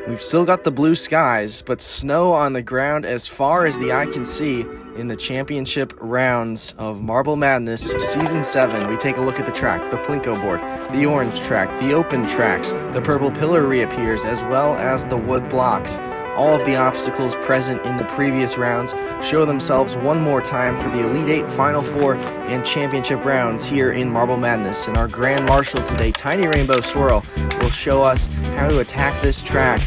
We've still got the blue skies, but snow on the ground as far as the eye can see in the championship rounds of Marble Madness Season 7. We take a look at the track, the Plinko board, the orange track, the open tracks, the purple pillar reappears, as well as the wood blocks. All of the obstacles present in the previous rounds show themselves one more time for the Elite 8, Final 4, and Championship rounds here in Marble Madness. And our Grand Marshal today, Tiny Rainbow Swirl, will show us how to attack this track.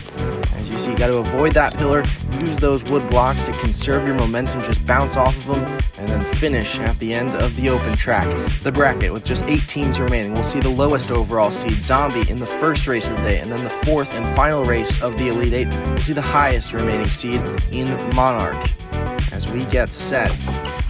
As you see, you got to avoid that pillar, use those wood blocks to conserve your momentum, just bounce off of them, and then finish at the end of the open track. The bracket with just 8 teams remaining. We'll see the lowest overall seed, Zombie, in the first race of the day, and then the fourth and final race of the Elite 8. We'll see the highest remaining seed in Monarch. As we get set,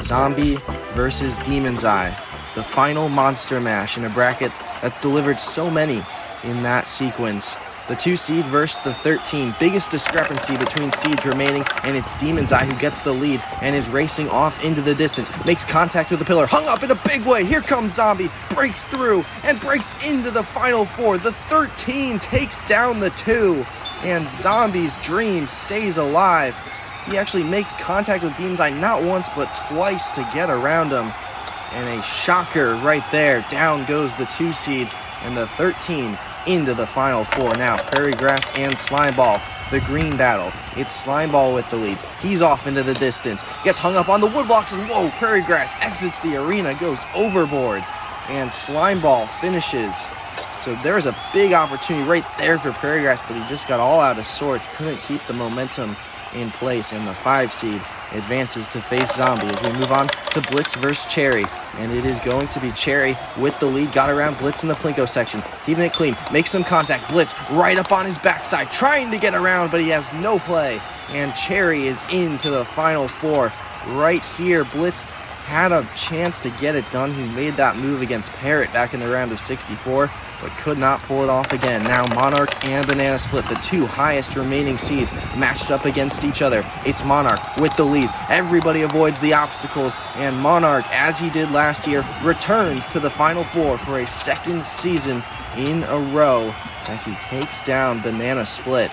Zombie versus Demon's Eye, the final monster mash in a bracket that's delivered so many in that sequence. The 2 seed versus the 13. Biggest discrepancy between seeds remaining, and it's Demon's Eye who gets the lead and is racing off into the distance. Makes contact with the pillar, hung up in a big way. Here comes Zombie, breaks through and breaks into the final 4. The 13 takes down the 2, and Zombie's dream stays alive. He actually makes contact with Demon's Eye not once but twice to get around him. And a shocker right there. Down goes the 2 seed, and the 13 into the final 4. Now Prairie Grass and Slimeball, the green battle. It's Slimeball with the lead. He's off into the distance, gets hung up on the woodblocks, and whoa, Prairie Grass exits the arena, goes overboard, and Slimeball finishes. So there's a big opportunity right there for Prairie Grass, but he just got all out of sorts, couldn't keep the momentum in place, and the 5 seed advances to face Zombie as we move on to Blitz versus Cherry. And it is going to be Cherry with the lead. Got around Blitz in the Plinko section, keeping it clean, makes some contact. Blitz right up on his backside, trying to get around, but he has no play. And Cherry is into the final 4. Right here, Blitz had a chance to get it done. He made that move against Parrot back in the round of 64, but could not pull it off again. Now Monarch and Banana Split, the 2 highest remaining seeds, matched up against each other. It's Monarch with the lead. Everybody avoids the obstacles, and Monarch, as he did last year, returns to the Final 4 for a second season in a row as he takes down Banana Split.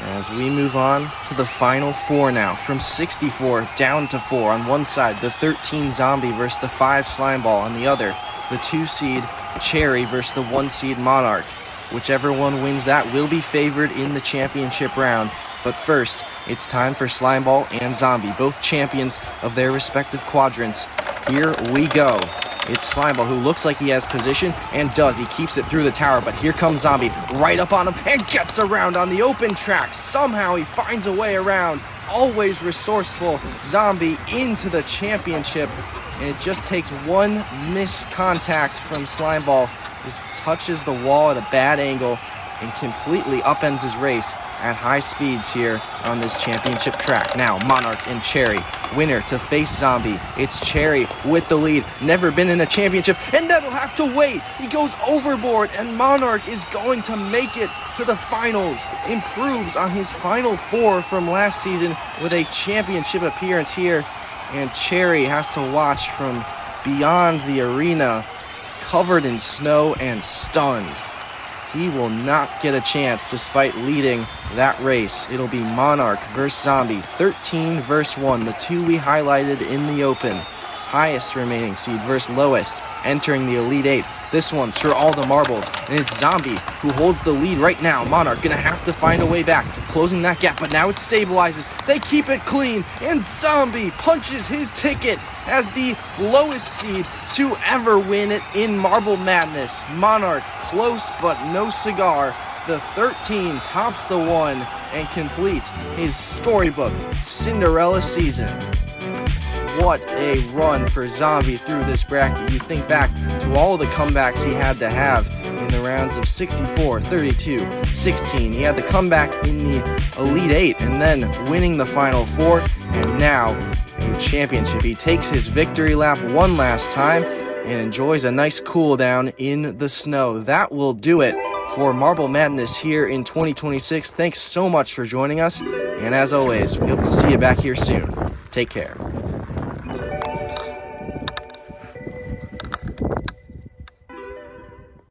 As we move on to the final 4 now, from 64 down to 4. On one side, the 13 Zombie versus the 5 Slimeball. On the other, the 2 seed Cherry versus the 1 seed Monarch. Whichever one wins that will be favored in the championship round. But first, it's time for Slimeball and Zombie, both champions of their respective quadrants. Here we go. It's Slimeball who looks like he has position, and does. He keeps it through the tower, but here comes Zombie right up on him and gets around on the open track. Somehow he finds a way around. Always resourceful. Zombie into the championship, and it just takes one missed contact from Slimeball. Just touches the wall at a bad angle and completely upends his race at high speeds here on this championship track. Now Monarch and Cherry, winner to face Zombie. It's Cherry with the lead, never been in a championship, and that'll have to wait. He goes overboard, and Monarch is going to make it to the finals. Improves on his final 4 from last season with a championship appearance here, and Cherry has to watch from beyond the arena, covered in snow and stunned. He will not get a chance despite leading that race. It'll be Monarch versus Zombie, 13 versus 1, the 2 we highlighted in the open. Highest remaining seed versus lowest, entering the Elite 8. This one's for all the marbles, and it's Zombie who holds the lead right now. Monarch gonna have to find a way back, closing that gap, but now it stabilizes. They keep it clean, and Zombie punches his ticket as the lowest seed to ever win it in Marble Madness. Monarch close but no cigar. The 13 tops the 1 and completes his storybook Cinderella season. What a run for Zombie through this bracket. You think back to all the comebacks he had to have in the rounds of 64, 32, 16. He had the comeback in the Elite 8 and then winning the Final 4, and now a championship. He takes his victory lap one last time and enjoys a nice cool down in the snow. That will do it for Marble Madness here in 2026. Thanks so much for joining us, and as always, we hope to see you back here soon. Take care.